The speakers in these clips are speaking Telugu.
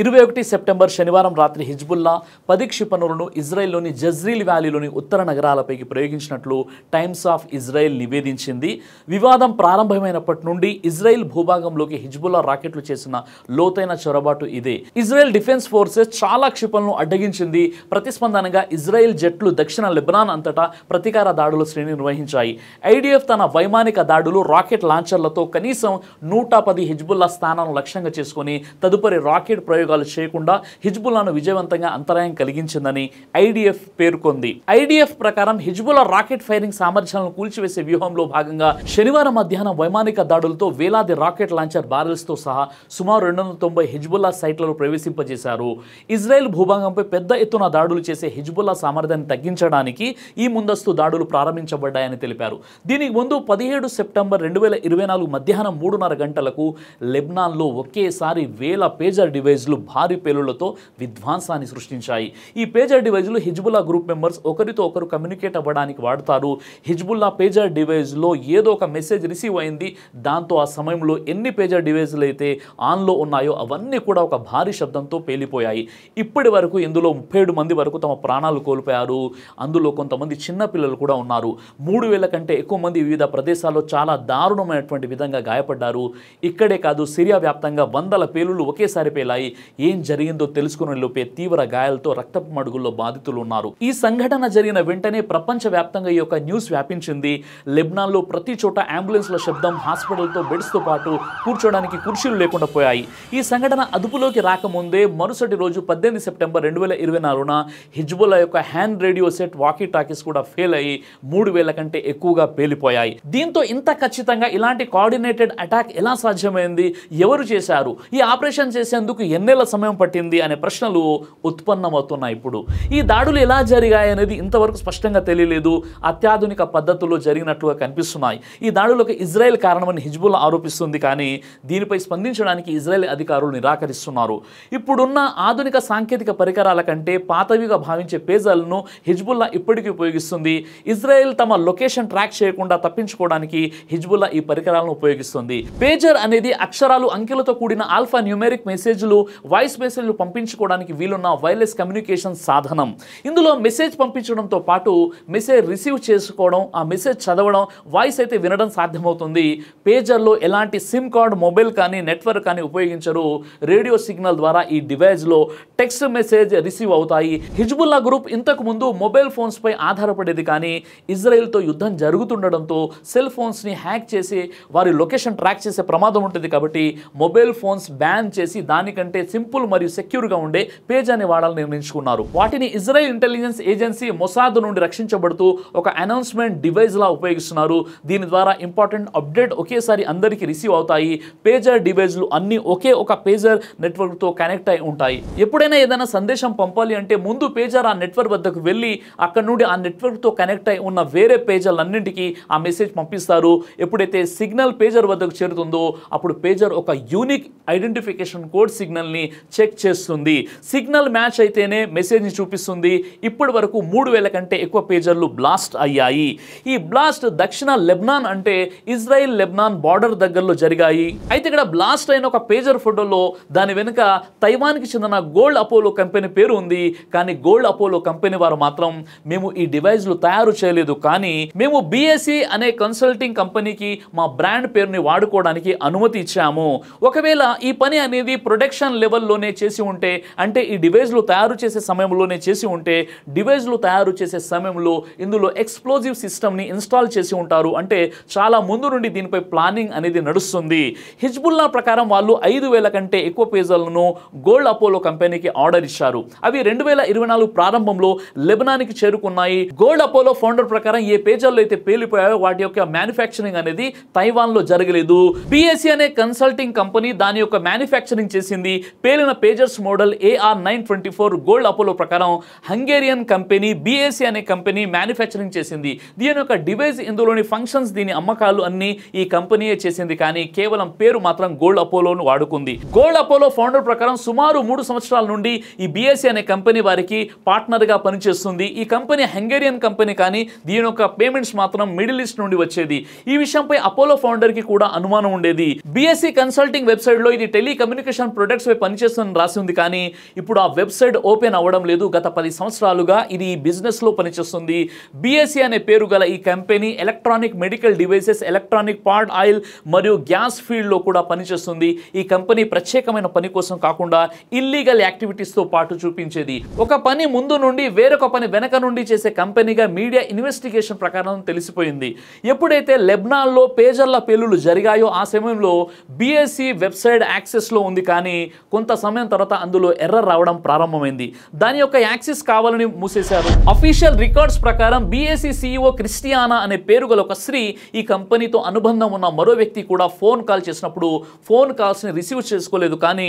21 సెప్టెంబర్ శనివారం రాత్రి హిజ్బుల్లా 10 క్షిపణులను ఇజ్రాయెల్లోని జజ్రీల్ వ్యాలీలోని ఉత్తర నగరాలపైకి ప్రయోగించినట్లు టైమ్స్ ఆఫ్ ఇజ్రాయెల్ నివేదించింది. వివాదం ప్రారంభమైనప్పటి నుండి ఇజ్రాయెల్ భూభాగంలోకి హిజ్బుల్లా రాకెట్లు చేసిన లోతైన చొరబాటు ఇదే. ఇజ్రాయెల్ డిఫెన్స్ ఫోర్సెస్ చాలా క్షిపణులను అడ్డగించింది. ప్రతిస్పందనగా ఇజ్రాయెల్ జట్లు దక్షిణ లెబనాన్ అంతటా ప్రతీకార దాడుల శ్రేణి నిర్వహించాయి. ఐడిఎఫ్ తన వైమానిక దాడులు రాకెట్ లాంచర్లతో కనీసం 110 హిజ్బుల్లా స్థానాలను లక్ష్యంగా చేసుకుని తదుపరి రాకెట్ ప్రయోగాలు చేయకుండా హిజ్బుల్లాను విజయవంతంగా అంతరాయం కలిగించిందని ఐడిఎఫ్ పేర్కొంది. ఐడిఎఫ్ ప్రకారం హిజ్బుల్లా రాకెట్ ఫైరింగ్ సామర్థ్యాలను కూల్చివేసే వ్యూహంలో భాగంగా శనివారం మధ్యాహ్నం వైమానిక దాడులతో వేలాది రాకెట్ లాంచర్ బారెల్స్తో సహా సుమారు 290 హిజ్బుల్లా సైట్లను ప్రవేశింపజేశారు. ఇజ్రాయెల్ భూభాగంపై పెద్ద ఎత్తున దాడులు చేసే హిజ్బుల్లా సామర్థ్యాన్ని తగ్గించడానికి ఈ ముందస్తు దాడులు ప్రారంభించబడ్డాయని తెలిపారు. దీనికి ముందు 17 సెప్టెంబర్ 2024 మధ్యాహ్నం 3:30 గంటలకు లెబనాన్లో ఒకేసారి వేల పేజర్ డివైజ్లు భారీ పేలుళ్లతో విధ్వంసాన్ని సృష్టించాయి. ఈ పేజర్ డివైజ్లు హిజ్బుల్లా గ్రూప్ మెంబర్స్ ఒకరితో ఒకరు కమ్యూనికేట్ అవ్వడానికి వాడతారు. హిజ్బుల్లా పేజర్ డివైజ్లో ఏదో ఒక మెసేజ్ రిసీవ్ అయింది. దాంతో ఆ సమయంలో ఎన్ని పేజర్ డివైజ్లు అయితే ఆన్లో ఉన్నాయో అవన్నీ కూడా ఒక భారీ శబ్దంతో పేలిపోయాయి. ఇప్పటి వరకు ఇందులో 37 మంది వరకు తమ ప్రాణాలు కోల్పోయారు. అందులో కొంతమంది చిన్నపిల్లలు కూడా ఉన్నారు. 3000 కంటే ఎక్కువ మంది వివిధ ప్రదేశాల్లో చాలా దారుణమైనటువంటి విధంగా గాయపడ్డారు. ఇక్కడే కాదు, సిరియా వ్యాప్తంగా వందల పేలుళ్లు ఒకేసారి పేలాయి. ఏం జరిగిందో తెలుసుకునే లోపే తీవ్ర గాయాలతో రక్తపు మడుగుల్లో బాధితులు ఉన్నారు. ఈ సంఘటన జరిగిన వెంటనే ప్రపంచవ్యాప్తంగా ఈ యొక్క న్యూస్ వ్యాపించింది. లెబనాన్లో ప్రతి చోట అంబులెన్స్ల శబ్దం, హాస్పిటల్తో బెడ్స్తో పాటు కూర్చోడానికి కుర్చీలు లేకుండా పోయాయి. ఈ సంఘటన అదుపులోకి రాకముందే మరుసటి రోజు 18 సెప్టెంబర్ 2024న హిజ్బుల్లా యొక్క hand radio set, walkie talkies కూడా ఫెయిల్ అయ్యి 3000 కంటే ఎక్కువగా పేలిపోయాయి. దీంతో ఇంత ఖచ్చితంగా ఇలాంటి కోఆర్డినేటెడ్ అటాక్ ఎలా సాధ్యమైంది, ఎవరు చేశారు, ఈ ఆపరేషన్ చేసేందుకు ఎన్నేళ్ల సమయం పట్టింది అనే ప్రశ్నలు ఉత్పన్నమవుతున్నాయి. ఇప్పుడు ఈ దాడులు ఎలా జరిగాయి అనేది ఇంతవరకు స్పష్టంగా తెలియలేదు. అత్యాధునిక పద్ధతుల్లో జరిగినట్లుగా కనిపిస్తున్నాయి. ఈ దాడులకు ఇజ్రాయెల్ కారణమని హిజ్బుల్లా ఆరోపిస్తుంది. కానీ దీనిపై స్పందించడానికి ఇజ్రాయెల్ అధికారులు నిరాకరిస్తున్నారు. ఇప్పుడున్న ఆధునిక సాంకేతిక పరికరాల కంటే పాతవిగా భావించే పేజర్లను హిజ్బుల్లా ఇప్పటికీ ఉపయోగిస్తుంది. ఇజ్రాయెల్ తమ లొకేషన్ ట్రాక్ చేయకుండా తప్పించుకోవడానికి హిజ్బుల్లా ఈ పరికరాలను ఉపయోగిస్తుంది. పేజర్ అనేది అక్షరాలు, అంకెలతో కూడిన ఆల్ఫా న్యూమెరిక్ మెసేజ్లు, వాయిస్ మెసేజ్లు పంపించుకోవడానికి వీలున్న వైర్లెస్ కమ్యూనికేషన్ సాధనం. ఇందులో మెసేజ్ పంపించడంతో పాటు మెసేజ్ రిసీవ్ చేసుకోవడం, ఆ మెసేజ్ చదవడం, వాయిస్ అయితే వినడం సాధ్యమవుతుంది. పేజర్లో ఎలాంటి సిమ్ కార్డ్, మొబైల్ కానీ నెట్వర్క్ కానీ ఉపయోగించరు. రేడియో సిగ్నల్ ద్వారా ఈ డివైస్లో టెక్స్ట్ మెసేజ్ రిసీవ్ అవుతాయి. హిజ్బుల్లా గ్రూప్ ఇంతకు ముందు మొబైల్ ఫోన్స్ పై ఆధారపడేది. కానీ ఇజ్రాయెల్తో యుద్ధం జరుగుతుండడంతో సెల్ ఫోన్స్ని హ్యాక్ చేసి వారి లొకేషన్ ట్రాక్ చేసే ప్రమాదం ఉంటుంది. కాబట్టి మొబైల్ ఫోన్స్ బ్యాన్ చేసి దానికంటే సింపుల్ మరియు సెక్యూర్గా ఉండే పేజర్ని వాడాలని నిర్ణయించుకున్నారు. వాటిని ఇజ్రాయెల్ ఇంటెలిజెన్స్ ఏజెన్సీ మొసాద్ నుండి రక్షించబడుతూ ఒక అనౌన్స్మెంట్ డివైస్ లా ఉపయోగిస్తున్నారు. దీని ద్వారా ఇంపార్టెంట్ అప్డేట్ ఒకేసారి అందరికీ రిసీవ్ అవుతాయి. పేజర్ డివైజ్లు అన్ని ఒకే ఒక పేజర్ నెట్వర్క్తో కనెక్ట్ అయి ఉంటాయి. ఎప్పుడైనా ఏదైనా సందేశం పంపాలి అంటే ముందు పేజర్ ఆ నెట్వర్క్ వద్దకు వెళ్ళి అక్కడ నుండి ఆ నెట్వర్క్తో కనెక్ట్ అయి ఉన్న వేరే పేజర్లన్నింటికి ఆ మెసేజ్ పంపిస్తారు. ఎప్పుడైతే సిగ్నల్ పేజర్ వద్దకు చేరుతుందో అప్పుడు పేజర్ ఒక యూనిక్ ఐడెంటిఫికేషన్ కోడ్ సిగ్నల్ని చెక్ చేస్తుంది. సిగ్నల్ మ్యాచ్ అయితేనే మెసేజ్ని చూపిస్తుంది. ఇప్పటి వరకు 3000 కంటే ఎక్కువ పేజర్లు బ్లాస్ట్ అయ్యాయి. ఈ బ్లాస్ట్ దక్షిణ లెబనాన్ అంటే ఇజ్రాయెల్ లెబనాన్ బార్డర్ దగ్గరలో జరిగాయి. అయితే ఇక్కడ బ్లాస్ట్ అయిన ఒక పేజర్ ఫోటోలో దాని వెనుక తైవాన్కి చెందిన గోల్డ్ అపోలో కంపెనీ పేరు ఉంది. కానీ గోల్డ్ అపోలో కంపెనీ వారు మాత్రం మేము ఈ డివైజ్లు తయారు చేయలేదు, కానీ మేము బిఎస్సి అనే కన్సల్టింగ్ కంపెనీకి మా బ్రాండ్ పేరుని వాడుకోవడానికి అనుమతి ఇచ్చాము. ఒకవేళ ఈ పని అనేది ప్రొడక్షన్ లెవెల్లోనే చేసి ఉంటే, అంటే ఈ డివైజ్లు తయారు చేసే సమయంలోనే చేసి ఉంటే, డివైజ్లు తయారు చేసే సమయంలో ఇందులో ఎక్స్ప్లోజివ్ సిస్టమ్ని ఇన్స్టాల్ చేసి ఉంటారు. అంటే చాలా ముందు నుండి దీనిపై ప్లానింగ్ అనేది నడుస్తుంది. హిజ్బుల్లా ప్రకారం వాళ్ళు 5000 కంటే ఎక్కువ పేజర్లను గోల్డ్ అపోలో కంపెనీకి ఆర్డర్ ఇచ్చారు. అవి 2024 ప్రారంభంలో లెబనాన్కి చేరుకున్నాయి. గోల్డ్ అపోలో ఫౌండర్ ప్రకారం ఏ పేజర్లు అయితే పేలిపోయాయో వాటి యొక్క మ్యానుఫ్యాక్చరింగ్ అనేది తైవాన్లో జరగలేదు. బిఎస్సి అనే కన్సల్టింగ్ కంపెనీ దాని యొక్క మ్యానుఫ్యాక్చరింగ్ చేసింది. పేలిన pagers model AR924 Gold Apollo ప్రకారం హంగేరియన్ కంపెనీ బిఎస్సి అనే కంపెనీ మ్యానుఫ్యాక్చరింగ్ చేసింది. దీని యొక్క డివైస్, ఇందులోని ఫంక్షన్స్, దీని అమ్మకాలు అన్ని ఈ కంపెనీయే చేసింది. కానీ కేవలం పేరు మాత్రం గోల్డ్ అపోలోను వాడుకుంది. గోల్డ్ అపోలో ఫౌండర్ ప్రకారం సుమారు 3 సంవత్సరాల నుండి ఈ బిఎస్సి అనే కంపెనీ వారికి పార్ట్నర్గా పనిచేస్తుంది. ఈ కంపెనీ హంగేరియన్ కంపెనీ, కానీ దీని యొక్క పేమెంట్స్ మాత్రం మిడిల్ ఈస్ట్ నుండి వచ్చేది. ఈ విషయంపై అపోలో ఫౌండర్ కి కూడా అనుమానం ఉండేది. బిఎస్సి కన్సల్టింగ్ వెబ్సైట్ లో ఇది టెలికమ్యూనికేషన్ ప్రొడక్ట్స్ వైపు పనిచేస్తుందని రాసి ఉంది, కానీ ఇప్పుడు ఆ వెబ్సైట్ ఓపెన్ అవ్వడం లేదు. గత 10 సంవత్సరాలుగా ఇది ఈ బిజినెస్లో పనిచేస్తుంది. BSE అనే పేరు గల ఈ company electronic medical devices, electronic part oil మరియు గ్యాస్ ఫీల్డ్లో కూడా పనిచేస్తుంది. ఈ కంపెనీ ప్రత్యేకమైన పని కోసం కాకుండా ఇల్లీగల్ యాక్టివిటీస్తో పాటు చూపించేది. ఒక పని ముందు నుండి వేరొక పని వెనక నుండి చేసే కంపెనీగా మీడియా ఇన్వెస్టిగేషన్ ప్రకారం తెలిసిపోయింది. ఎప్పుడైతే లెబనాన్లో పేజర్ల పేలుళ్లు జరిగాయో ఆ సమయంలో BSE వెబ్సైట్ యాక్సెస్లో ఉంది, కానీ కొంత సమయం తర్వాత అందులో ఎర్రర్ రావడం ప్రారంభమైంది. దాని యొక్క యాక్సెస్ కావాలని మూసేశారు. అఫీషియల్ రికార్డ్స్ ప్రకారం BSE CEO క్రిస్టియానా అనే పేరు గల ఒక స్త్రీ ఈ కంపెనీతో అనుబంధం ఉన్న మరో వ్యక్తి కూడా ఫోన్ కాల్ చేసినప్పుడు ఫోన్ కాల్స్ని రిసీవ్ చేసుకోలేదు. కానీ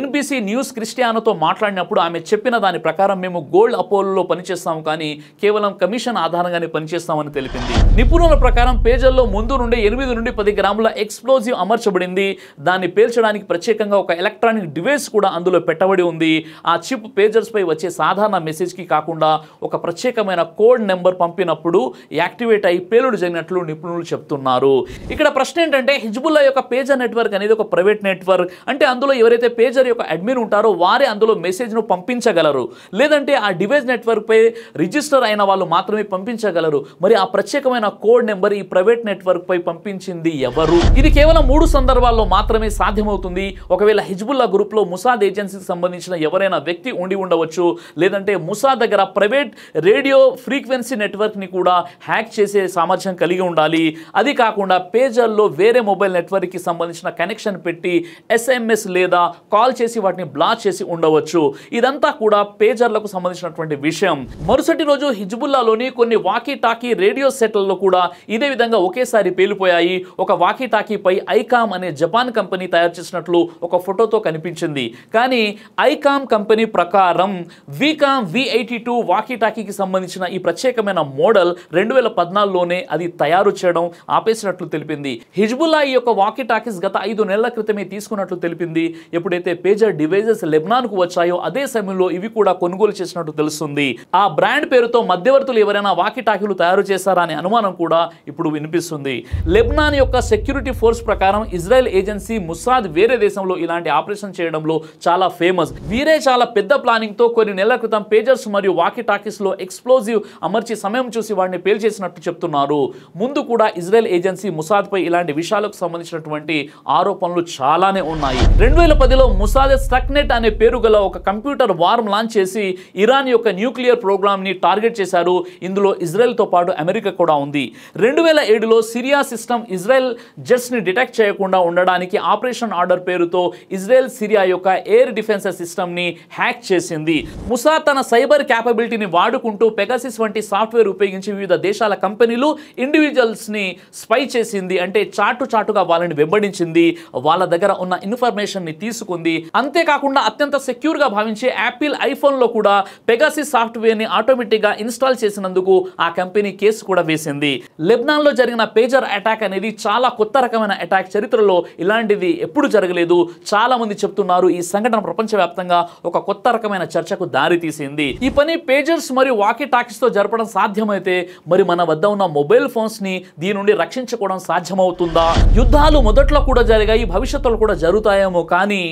NBC న్యూస్ క్రిస్టియానాతో మాట్లాడినప్పుడు ఆమె చెప్పిన దాని ప్రకారం మేము గోల్డ్ అపోలోలో పనిచేస్తాము, కానీ కేవలం కమిషన్ ఆధారంగానే పనిచేస్తామని తెలిపింది. నిపుణుల ప్రకారం పేజర్లో ముందు నుండి 8 నుండి 10 గ్రాముల ఎక్స్ప్లోజివ్ అమర్చబడింది. దాన్ని పేల్చడానికి ప్రత్యేకంగా ఒక ఎలక్ట్రానిక్ డివైస్ కూడా అందులో పెట్టబడి ఉంది. ఆ చిప్ పేజర్స్ పై వచ్చే సాధారణ మెసేజ్కి కాకుండా ఒక ప్రత్యేకమైన కోడ్ నెంబర్ పంపినప్పుడు యాక్టివేట్ అయి పేలుడు జరిగినట్లు నిపుణులు చెప్తున్నారు. ఇక్కడ ప్రశ్న ఏంటంటే, హిజ్బుల్లా యొక్క పేజర్ నెట్వర్క్ అనేది ఒక ప్రైవేట్ నెట్వర్క్. అంటే అందులో ఎవరైతే పేజర్ యొక్క అడ్మిన్ ఉంటారో వారే అందులో మెసేజ్ను పంపించగలరు, లేదంటే ఆ డివైస్ నెట్వర్క్ పై రిజిస్టర్ అయిన వాళ్ళు మాత్రమే పంపించగలరు. మరి ఆ ప్రత్యేకమైన కోడ్ నెంబర్ ఈ ప్రైవేట్ నెట్వర్క్ పై పంపించింది ఎవరు? ఇది కేవలం 3 సందర్భాల్లో మాత్రమే సాధ్యమవుతుంది. ఒకవేళ హిజ్బుల్లా గ్రూప్ లో ముసాద్ ఏజెన్సీకి సంబంధించిన ఎవరైనా వ్యక్తి ఉండి ఉండవచ్చు, లేదంటే ముసాద్ దగ్గర ప్రైవేట్ రేడియో ఫ్రీక్వెన్సీ నెట్వర్క్ ని కూడా హ్యాక్ చేసే సామర్థ్యం కలిగి ఉండాలి. అది కాకుండా పేజర్లో వేరే మొబైల్ నెట్వర్క్ కి సంబంధించిన కనెక్షన్ పెట్టి SMS లేదా కాల్ చేసి వాటిని బ్లాక్ చేసి ఉండవచ్చు. ఇదంతా కూడా పేజర్లకు సంబంధించినటువంటి విషయం. మరుసటి రోజు హిజ్బుల్లాలోని కొన్ని వాకీ టాకీ రేడియో సెట్లలో కూడా ఇదే విధంగా ఒకేసారి పేలిపోయాయి. ఒక వాకీ టాకీ పై ఐకామ్ అనే జపాన్ కంపెనీ తయారు చేసినట్లు ఒక ఫోటోతో కనిపించింది. కానీ ఐకామ్ కంపెనీ ప్రకారం వీకామ్ V82 వాకీ టాకీకి సంబంధించిన ఈ ప్రత్యేకమైన మోడల్ 2014లోనే అది తయారు చేయడం ఆపేసినట్లు తెలిపింది. హిజ్బుల్లా ఈ యొక్క వాకీ టాకీస్ గత 5 నెలల క్రితమే తీసుకున్నట్లు తెలిపింది. ఎప్పుడైతే పేజర్ డివైజెస్ లెబనాన్కు వచ్చాయో అదే సమయంలో ఇవి కూడా కొనుగోలు చేసినట్టు తెలుస్తుంది. ఆ బ్రాండ్ పేరుతో మధ్యవర్తులు ఎవరైనా వాకీ టాకీలు తయారు చేశారా అనే అనుమానం కూడా ఇప్పుడు వినిపిస్తుంది. లెబనాన్ యొక్క సెక్యూరిటీ ఫోర్స్ ప్రకారం ఇజ్రాయెల్ ఏజెన్సీ ముసాద్ వేరే దేశంలో ఇలాంటి ఆపరేషన్ చేయడంలో చాలా ఫేమస్. వీరే చాలా పెద్ద ప్లానింగ్ తో కొన్ని నెలల క్రితం పేజర్స్ మరియు వాకీ టాకీస్ లో ఎక్స్ప్లోజివ్ అమర్చి సమయం చూసి వాడిని పేల్చేసినట్టు చెప్తున్నారు. ముందు కూడా ఇజ్రాయెల్ ఏజెన్సీ ముసాద్ పై ఇలాంటి విషయాలకు సంబంధించినటువంటి ఆరోపణలు చాలానే ఉన్నాయి. 2010లో ముసాద్ స్టక్నెట్ అనే పేరు గల ఒక కంప్యూటర్ వార్మ్ లాంచ్ చేసి ఇరాన్ యొక్క న్యూక్లియర్ ప్రోగ్రామ్ ని టార్గెట్ చేశారు. ఇందులో ఇజ్రాయెల్ తో పాటు అమెరికా కూడా ఉంది. 2007లో సిరియా సిస్టమ్ ఇజ్రాయెల్ జెట్స్ ని డిటెక్ట్ చేయకుండా ఉండడానికి ఆపరేషన్ ఆర్డర్ పేరుతో ఇజ్రాయెల్ సిరియా యొక్క ఎయిర్ డిఫెన్స్ సిస్టమ్ ని హ్యాక్ చేసింది. ముసాద్ తన సైబర్ క్యాపబిలిటీని వాడుకుంటూ పెగాసిస్ వంటి సాఫ్ట్వేర్ ఉపయోగించి వివిధ దేశాల కంపెనీలు ఇండివిజువల్స్ ని స్పై చేసింది. అంటే చాటుగా వాళ్ళని వెంబడించింది, వాళ్ళ దగ్గర ఉన్న ఇన్ఫర్మేషన్ ని తీసుకుంది. అంతేకాకుండా అత్యంత సెక్యూర్ గా భావించే యాపిల్ ఐఫోన్ లో కూడా పెగాసిస్ సాఫ్ట్వేర్ ని ఆటోమేటిక్ గా ఇన్స్టాల్ చేసినందుకు ఆ కంపెనీ కేసు కూడా వేసింది. లెబనాన్ లో జరిగిన పేజర్ అటాక్ అనేది చాలా కొత్త రకమైన అటాక్. చరిత్రలో ఇలాంటిది ఎప్పుడు జరగలేదు. చాలా మంది చెప్తున్నారు ఈ సంఘటన ప్రపంచవ్యాప్తంగా ఒక కొత్త రకమైన చర్చకు దారి తీసింది. ఈ పని పేజర్స్ మరియు వాకీ టాకీస్ తో జరపడం సాధ్యమైతే మరి మన వద్ద ఉన్న మొబైల్ ఫోన్స్ ని దీని నుండి రక్షించుకోవడం సాధ్యమవుతుందా? యుద్ధాలు మొదట్లో కూడా జరిగాయి, భవిష్యత్తులో కూడా జరుగుతాయేమో, కానీ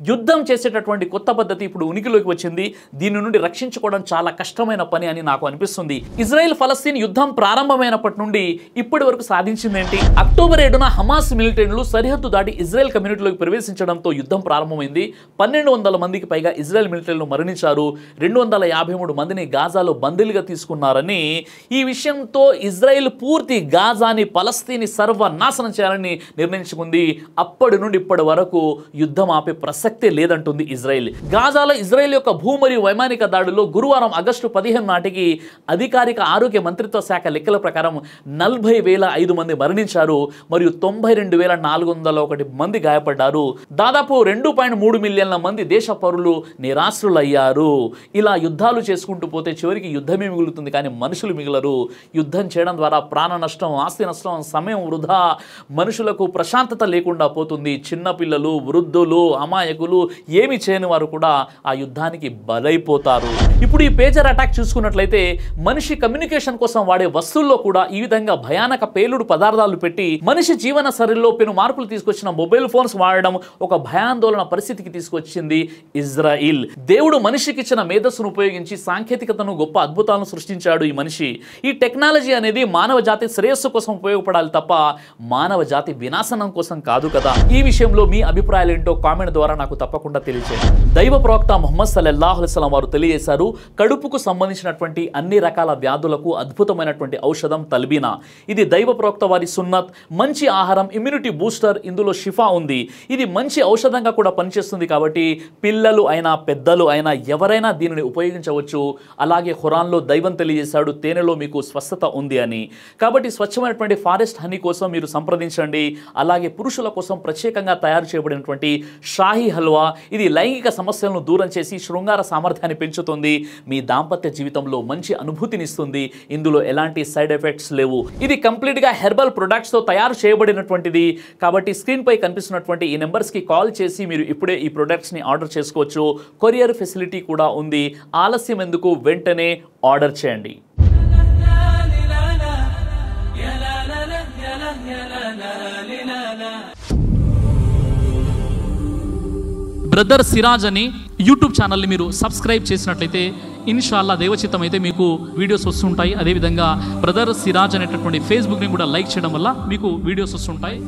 యుద్ధం చేసేటటువంటి కొత్త పద్ధతి ఇప్పుడు ఉనికిలోకి వచ్చింది. దీని నుండి రక్షించుకోవడం చాలా కష్టమైన పని అని నాకు అనిపిస్తుంది. ఇజ్రాయెల్ ఫలస్తీన్ యుద్ధం ప్రారంభమైనప్పటి నుండి ఇప్పటి వరకు సాధించిందేంటి? అక్టోబర్ 7న హమాస్ మిలిటెంట్లు సరిహద్దు దాటి ఇజ్రాయెల్ కమ్యూనిటీలోకి ప్రవేశించడంతో యుద్ధం ప్రారంభమైంది. 1200 మందికి పైగా ఇజ్రాయెల్ మిలిటెంట్లు మరణించారు. 253 మందిని గాజాలో బందీలుగా తీసుకున్నారని, ఈ విషయంతో ఇజ్రాయెల్ పూర్తి గాజాని ఫలస్తీన్ని సర్వనాశనం చేయాలని నిర్ణయించుకుంది. అప్పటి నుండి ఇప్పటి వరకు యుద్ధం ఆపే ప్రసక్తే లేదంటుంది ఇజ్రాయెల్. గాజాలో ఇజ్రాయెల్ యొక్క భూ మరియు వైమానిక దాడుల్లో గురువారం ఆగస్టు 15 నాటికి అధికారిక ఆరోగ్య మంత్రిత్వ శాఖ లెక్కల ప్రకారం 40,005 మంది మరణించారు మరియు 92,401 మంది గాయపడ్డారు. దాదాపు 2.3 మిలియన్ల మంది దేశ పౌరులు నిరాశ్రులయ్యారు. ఇలా యుద్ధాలు చేసుకుంటూ పోతే చివరికి యుద్ధమే మిగులుతుంది, కానీ మనుషులు మిగలరు. యుద్ధం చేయడం ద్వారా ప్రాణ నష్టం, ఆస్తి నష్టం, సమయం వృధా, మనుషులకు ప్రశాంతత లేకుండా పోతుంది. చిన్నపిల్లలు, వృద్ధులు, అమాయకులు నాయకులు, ఏమి చేయని వారు కూడా ఆ యుద్ధానికి బలైపోతారు. ఇప్పుడు ఈ పేజర్ అటాక్ చూసుకున్నట్లయితే మనిషి కమ్యూనికేషన్ కోసం వాడే వస్తువుల్లో కూడా ఈ విధంగా భయానక పేలుడు పదార్థాలు పెట్టి మనిషి జీవన శైలిలో పెను మార్పులు తీసుకొచ్చిన మొబైల్ ఫోన్స్ వాడడం ఒక భయాందోళన పరిస్థితికి తీసుకొచ్చింది ఇజ్రాయిల్. దేవుడు మనిషికి ఇచ్చిన మేధస్సును ఉపయోగించి సాంకేతికతను గొప్ప అద్భుతాలను సృష్టించాడు ఈ మనిషి. ఈ టెక్నాలజీ అనేది మానవ జాతి శ్రేయస్సు కోసం ఉపయోగపడాలి తప్ప మానవ జాతి వినాశనం కోసం కాదు కదా. ఈ విషయంలో మీ అభిప్రాయాలు ఏంటో కామెంట్ ద్వారా నాకు తప్పకుండా తెలియజేయండి. దైవ ప్రవక్త ముహమ్మద్ సల్లల్లాహు అలైహి వసల్లం వారు తెలియజేశారు, కడుపుకు సంబంధించినటువంటి అన్ని రకాల వ్యాధులకు అద్భుతమైనటువంటి ఔషధం తల్బీనా. ఇది దైవ ప్రవక్త వారి సున్నత్, మంచి ఆహారం, ఇమ్యూనిటీ బూస్టర్, ఇందులో షిఫా ఉంది. ఇది మంచి ఔషధంగా కూడా పనిచేస్తుంది కాబట్టి పిల్లలు అయినా పెద్దలు అయినా ఎవరైనా దీనిని ఉపయోగించవచ్చు. అలాగే ఖురాన్లో దైవం తెలియజేశాడు, తేనెలో మీకు స్వస్థత ఉంది అని. కాబట్టి స్వచ్ఛమైనటువంటి ఫారెస్ట్ హనీ కోసం మీరు సంప్రదించండి. అలాగే పురుషుల కోసం ప్రత్యేకంగా తయారు చేయబడినటువంటి షాహీ హల్వా, ఇది లైంగిక సమస్యలను దూరం చేసి శృంగార సామర్థ్యాన్ని పెంచుతుంది, మీ దాంపత్య జీవితంలో మంచి అనుభూతినిస్తుంది. ఇందులో ఎలాంటి సైడ్ ఎఫెక్ట్స్ లేవు. ఇది కంప్లీట్ గా హెర్బల్ ప్రొడక్ట్స్ తో తయారు చేయబడినటువంటిది. కాబట్టి స్క్రీన్ పై కనిపిస్తున్నటువంటి ఈ నెంబర్స్ కి కాల్ చేసి మీరు ఇప్పుడే ఈ ప్రొడక్ట్స్ ని ఆర్డర్ చేసుకోవచ్చు. కొరియర్ ఫెసిలిటీ కూడా ఉంది. ఆలస్యం ఎందుకు, వెంటనే ఆర్డర్ చేయండి. బ్రదర్ సిరాజ్ అని యూట్యూబ్ ఛానల్ని మీరు సబ్స్క్రైబ్ చేసినట్లయితే ఇన్షాల్లా దేవచిత్తం అయితే మీకు వీడియోస్ వస్తుంటాయి. అదేవిధంగా బ్రదర్ సిరాజ్ అనేటటువంటి ఫేస్బుక్ని కూడా లైక్ చేయడం వల్ల మీకు వీడియోస్ వస్తుంటాయి.